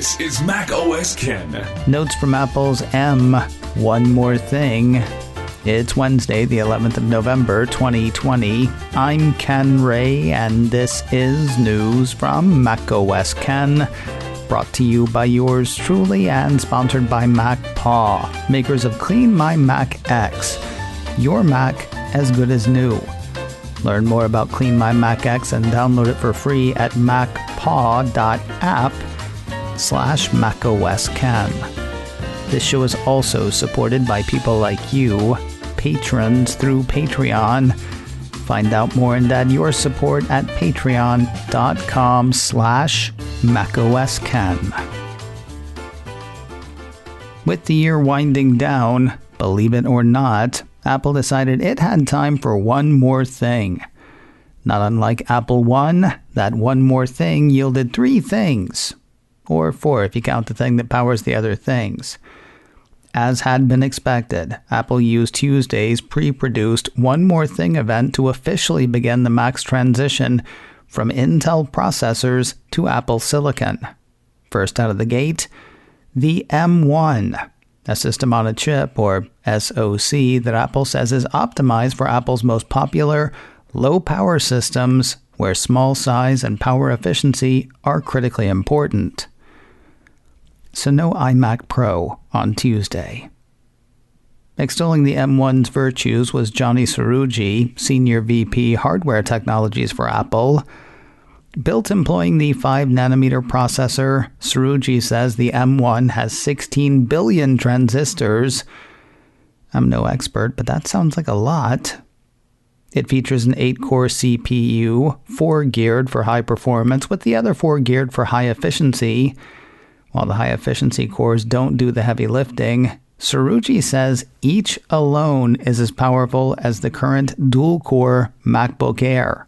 This is Mac OS Ken. Notes from Apple's One More Thing. It's Wednesday, the 11th of November, 2020. I'm Ken Ray, and this is news from Mac OS Ken. Brought to you by yours truly and sponsored by MacPaw, makers of Clean My Mac X. Your Mac as good as new. Learn more about Clean My Mac X and download it for free at macpaw.app/macosken. This show is also supported by people like you, patrons through Patreon. Find out more and add your support at patreon.com/macosken. With the year winding down, believe it or not, Apple decided it had time for one more thing. Not unlike Apple One, that one more thing yielded three things. Or four if you count the thing that powers the other things. As had been expected, Apple used Tuesday's pre-produced One More Thing event to officially begin the Mac's transition from Intel processors to Apple Silicon. First out of the gate, the M1. A system on a chip, or SoC, that Apple says is optimized for Apple's most popular low-power systems where small size and power efficiency are critically important. So no iMac Pro on Tuesday. Extolling the M1's virtues was Johnny Srouji, Senior VP Hardware Technologies for Apple. Built employing the 5nm processor, Srouji says the M1 has 16 billion transistors. I'm no expert, but that sounds like a lot. It features an 8-core CPU, 4 geared for high performance, with the other 4 geared for high efficiency. While the high-efficiency cores don't do the heavy lifting, Srouji says each alone is as powerful as the current dual-core Macbook Air.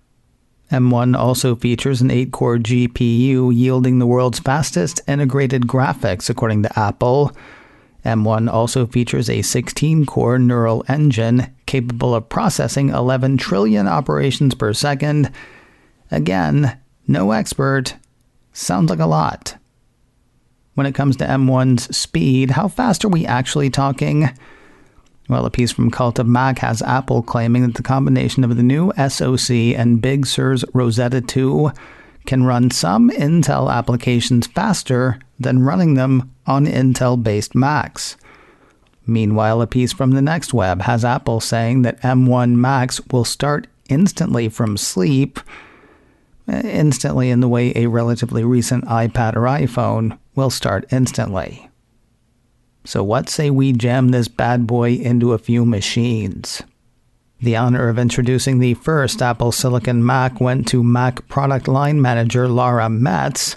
M1 also features an 8-core GPU, yielding the world's fastest integrated graphics, according to Apple. M1 also features a 16-core neural engine capable of processing 11 trillion operations per second. Again, no expert. Sounds like a lot. When it comes to M1's speed, how fast are we actually talking? Well, a piece from Cult of Mac has Apple claiming that the combination of the new SoC and Big Sur's Rosetta 2 can run some Intel applications faster than running them on Intel-based Macs. Meanwhile, a piece from the Next Web has Apple saying that M1 Macs will start instantly from sleep, instantly in the way a relatively recent iPad or iPhone will start instantly. So what say we jam this bad boy into a few machines? The honor of introducing the first Apple Silicon Mac went to Mac product line manager Laura Metz.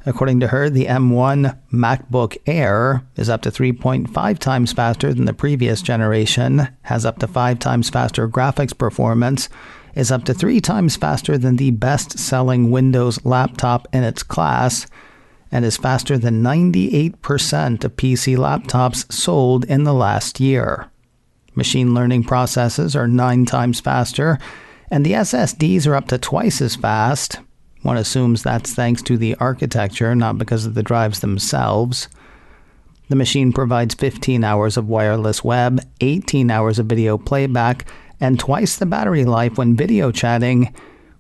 According to her, the M1 MacBook Air is up to 3.5 times faster than the previous generation, has up to 5 times faster graphics performance, is up to 3 times faster than the best-selling Windows laptop in its class, and is faster than 98% of PC laptops sold in the last year. Machine learning processes are 9 times faster, and the SSDs are up to twice as fast. One assumes that's thanks to the architecture, not because of the drives themselves. The machine provides 15 hours of wireless web, 18 hours of video playback, and twice the battery life when video chatting,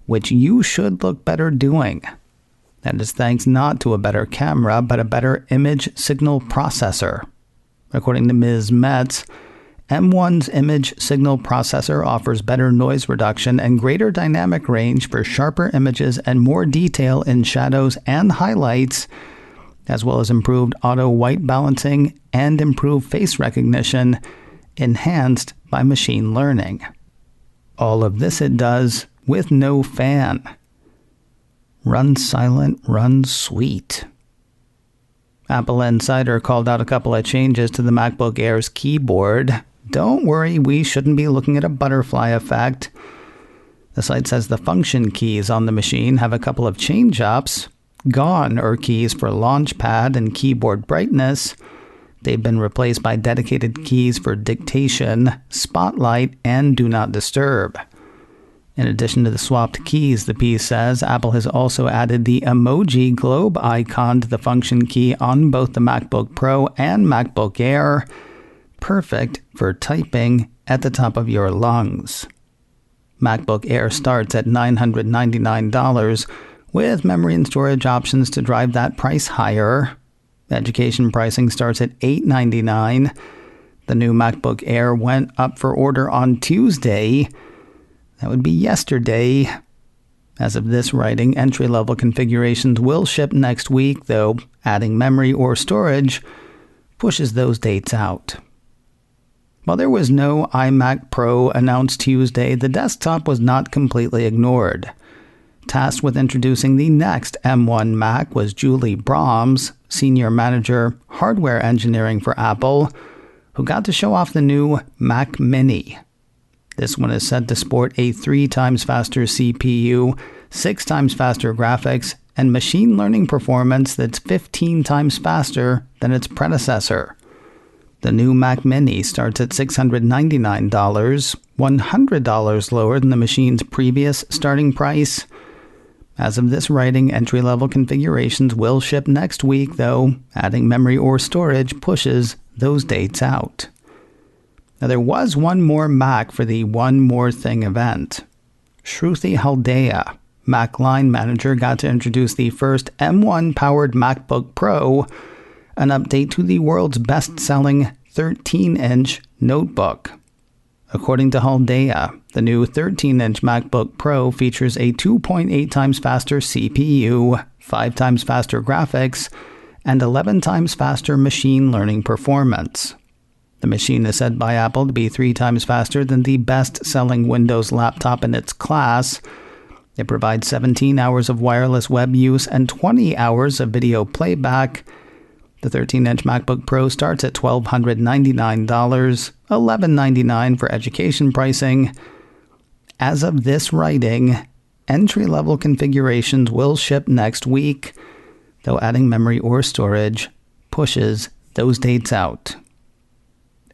which you should look better doing. That is thanks not to a better camera, but a better image signal processor. According to Ms. Metz, M1's image signal processor offers better noise reduction and greater dynamic range for sharper images and more detail in shadows and highlights, as well as improved auto white balancing and improved face recognition, enhanced by machine learning. All of this it does with no fan. Run silent, run sweet. Apple Insider called out a couple of changes to the MacBook Air's keyboard. Don't worry, we shouldn't be looking at a butterfly effect. The site says the function keys on the machine have a couple of change-ups. Gone are keys for launchpad and keyboard brightness. They've been replaced by dedicated keys for dictation, spotlight, and do not disturb. In addition to the swapped keys, the piece says Apple has also added the emoji globe icon to the function key on both the MacBook Pro and MacBook Air, perfect for typing at the top of your lungs. MacBook Air starts at $999, with memory and storage options to drive that price higher. Education pricing starts at $899. The new MacBook Air went up for order on Tuesday. That would be yesterday. As of this writing, entry-level configurations will ship next week, though adding memory or storage pushes those dates out. While there was no iMac Pro announced Tuesday, the desktop was not completely ignored. Tasked with introducing the next M1 Mac was Julie Brahms, Senior Manager, Hardware Engineering for Apple, who got to show off the new Mac Mini. This one is said to sport a 3 times faster CPU, 6 times faster graphics, and machine learning performance that's 15 times faster than its predecessor. The new Mac Mini starts at $699, $100 lower than the machine's previous starting price. As of this writing, entry-level configurations will ship next week, though adding memory or storage pushes those dates out. Now, there was one more Mac for the One More Thing event. Shruti Haldeya, Mac line manager, got to introduce the first M1-powered MacBook Pro, an update to the world's best-selling 13-inch notebook. According to Haldeya, the new 13-inch MacBook Pro features a 2.8 times faster CPU, 5 times faster graphics, and 11 times faster machine learning performance. The machine is said by Apple to be 3 times faster than the best-selling Windows laptop in its class. It provides 17 hours of wireless web use and 20 hours of video playback. The 13-inch MacBook Pro starts at $1,299, $1,199 for education pricing. As of this writing, entry-level configurations will ship next week, though adding memory or storage pushes those dates out.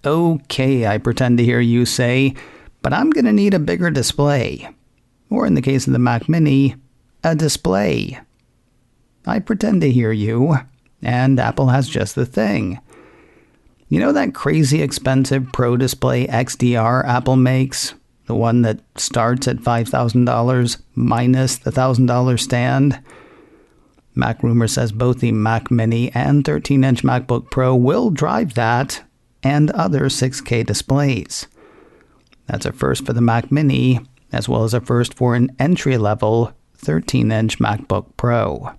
Okay, I pretend to hear you say, but I'm going to need a bigger display. Or in the case of the Mac Mini, a display. I pretend to hear you, and Apple has just the thing. You know that crazy expensive Pro Display XDR Apple makes? The one that starts at $5,000 minus the $1,000 stand? Mac Rumor says both the Mac Mini and 13-inch MacBook Pro will drive that and other 6K displays. That's a first for the Mac Mini, as well as a first for an entry-level 13-inch MacBook Pro.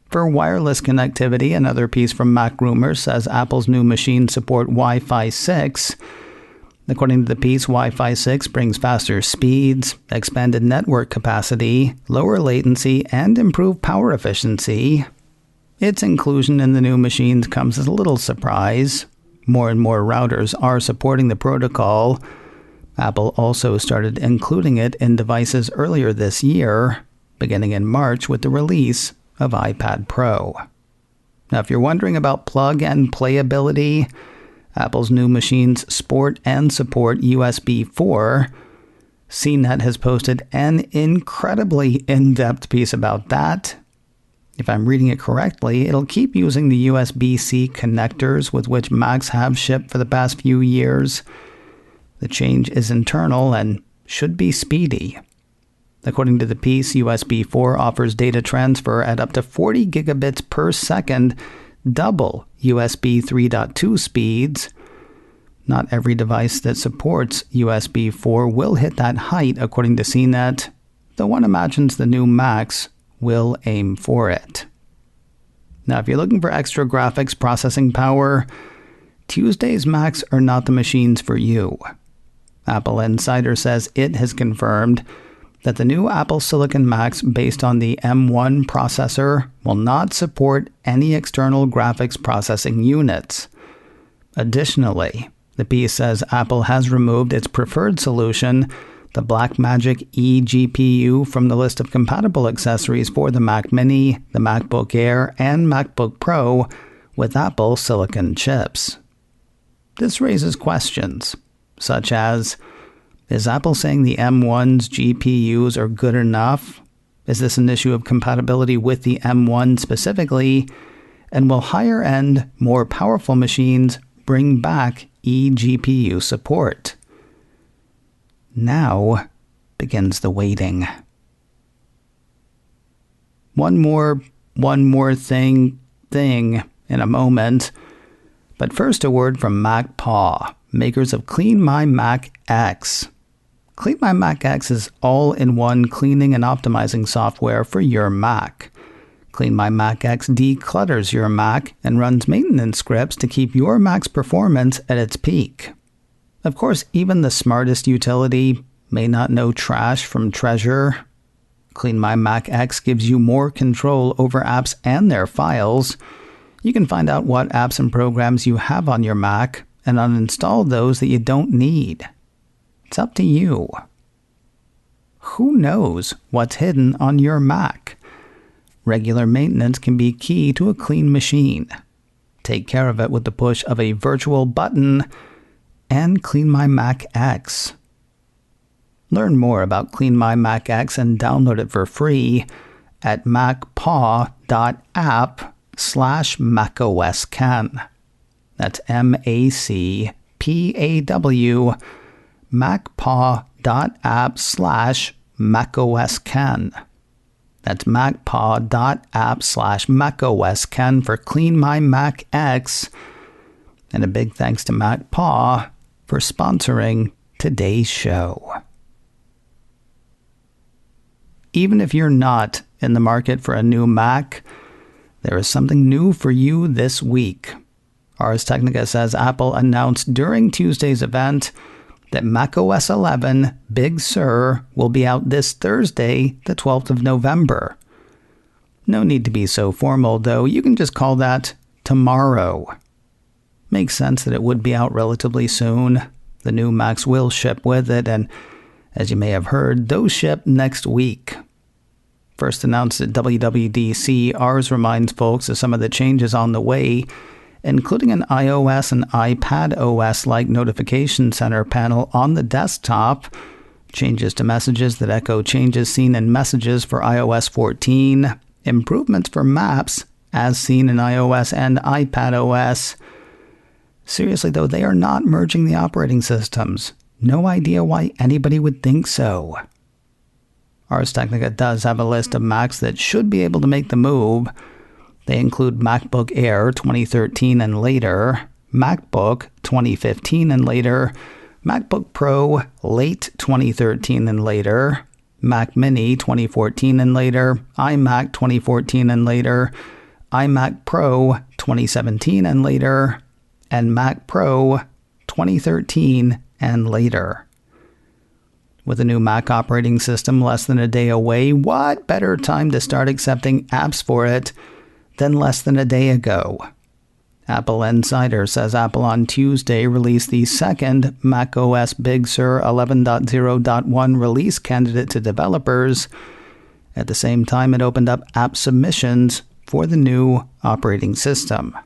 For wireless connectivity, another piece from Mac Rumor says Apple's new machines support Wi-Fi 6. According to the piece, Wi-Fi 6 brings faster speeds, expanded network capacity, lower latency, and improved power efficiency. Its inclusion in the new machines comes as a little surprise. More and more routers are supporting the protocol. Apple also started including it in devices earlier this year, beginning in March with the release of iPad Pro. Now, if you're wondering about plug-and playability, Apple's new machines sport and support USB 4. CNET has posted an incredibly in-depth piece about that. If I'm reading it correctly, it'll keep using the USB-C connectors with which Macs have shipped for the past few years. The change is internal and should be speedy. According to the piece, USB 4 offers data transfer at up to 40 gigabits per second, double USB 3.2 speeds. Not every device that supports USB 4 will hit that height, according to CNET, though one imagines the new Macs will aim for it. Now, if you're looking for extra graphics processing power, Tuesday's Macs are not the machines for you. Apple Insider says it has confirmed that the new Apple Silicon Macs based on the M1 processor will not support any external graphics processing units. Additionally, the piece says Apple has removed its preferred solution, the Blackmagic eGPU, from the list of compatible accessories for the Mac Mini, the MacBook Air, and MacBook Pro with Apple Silicon chips. This raises questions, such as, Is Apple saying the M1's GPUs are good enough? Is this an issue of compatibility with the M1 specifically? And will higher-end, more powerful machines bring back eGPU support? Now begins the waiting. One more thing in a moment. But first, a word from MacPaw, makers of Clean My Mac X. Clean My Mac X is all-in-one cleaning and optimizing software for your Mac. Clean My Mac X declutters your Mac and runs maintenance scripts to keep your Mac's performance at its peak. Of course, even the smartest utility may not know trash from treasure. Clean My Mac X gives you more control over apps and their files. You can find out what apps and programs you have on your Mac and uninstall those that you don't need. It's up to you. Who knows what's hidden on your Mac? Regular maintenance can be key to a clean machine. Take care of it with the push of a virtual button and Clean My Mac X. Learn more about Clean My Mac X and download it for free at macpaw.app/macOSCan. That's MACPAW, macpaw.app/macOSCan. That's macpaw.app/macOSCan for Clean My Mac X. And a big thanks to MacPaw for sponsoring today's show. Even if you're not in the market for a new Mac, there is something new for you this week. Ars Technica says Apple announced during Tuesday's event that macOS 11 Big Sur will be out this Thursday, the 12th of November. No need to be so formal, though. You can just call that tomorrow. Makes sense that it would be out relatively soon. The new Macs will ship with it, and as you may have heard, those ship next week. First announced at WWDC, Ars reminds folks of some of the changes on the way, including an iOS and iPadOS-like notification center panel on the desktop, changes to messages that echo changes seen in messages for iOS 14, improvements for maps as seen in iOS and iPadOS. Seriously though, they are not merging the operating systems. No idea why anybody would think so. Ars Technica does have a list of Macs that should be able to make the move. They include MacBook Air 2013 and later, MacBook 2015 and later, MacBook Pro late 2013 and later, Mac Mini 2014 and later, iMac 2014 and later, iMac Pro 2017 and later, and Mac Pro 2013 and later. With a new Mac operating system less than a day away, what better time to start accepting apps for it than less than a day ago? Apple Insider says Apple on Tuesday released the second macOS Big Sur 11.0.1 release candidate to developers. At the same time, it opened up app submissions for the new operating system.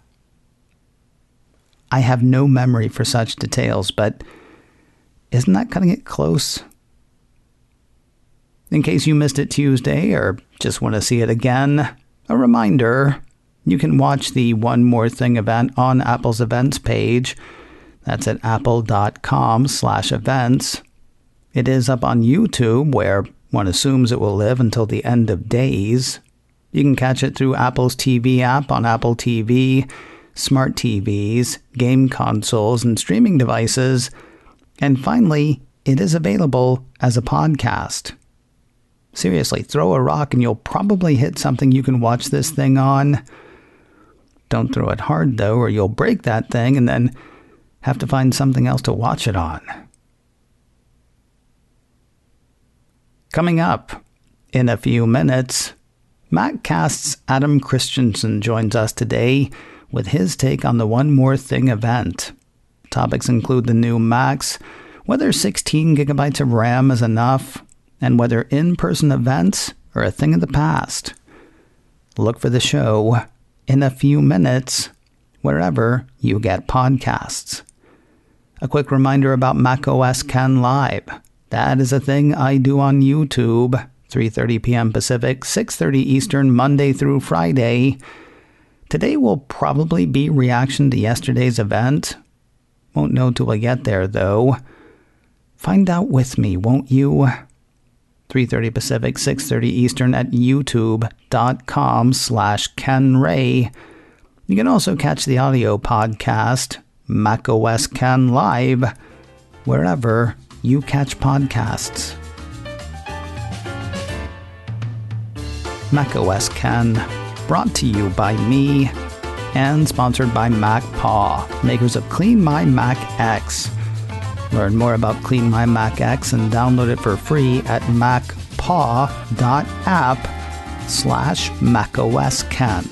I have no memory for such details, but isn't that cutting it close? In case you missed it Tuesday or just want to see it again, a reminder, you can watch the One More Thing event on Apple's events page. That's at apple.com/events. It is up on YouTube, where one assumes it will live until the end of days. You can catch it through Apple's TV app on Apple TV, smart TVs, game consoles, and streaming devices. And finally, it is available as a podcast. Seriously, throw a rock and you'll probably hit something you can watch this thing on. Don't throw it hard, though, or you'll break that thing and then have to find something else to watch it on. Coming up in a few minutes, MacCast's Adam Christensen joins us today with his take on the One More Thing event. Topics include the new Macs, whether 16 gigabytes of RAM is enough, and whether in-person events are a thing of the past. Look for the show in a few minutes, wherever you get podcasts. A quick reminder about macOS Can Live. That is a thing I do on YouTube, 3:30 p.m. Pacific, 6:30 Eastern, Monday through Friday. Today will probably be reaction to yesterday's event. Won't know till I get there, though. Find out with me, won't you? 3:30 Pacific, 6:30 Eastern at youtube.com/KenRay. You can also catch the audio podcast, macOS Can Live, wherever you catch podcasts. macOS Can, brought to you by me and sponsored by MacPaw, makers of Clean My Mac X. Learn more about Clean My Mac X and download it for free at macpaw.app/macOSCan.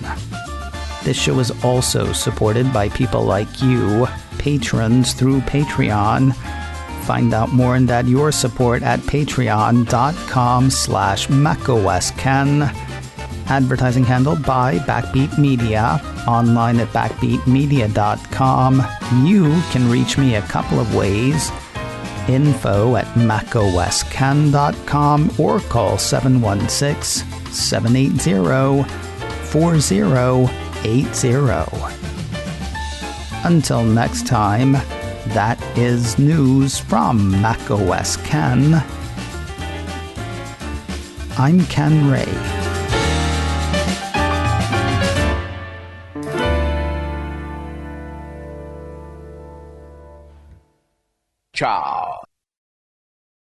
This show is also supported by people like you, patrons through Patreon. Find out more and add your support at patreon.com/macOScan. Advertising handled by Backbeat Media, online at backbeatmedia.com. You can reach me a couple of ways. info@macoscan.com or call 716-780-4080. Until next time, that is news from macOS Can. I'm Ken Ray. Ciao.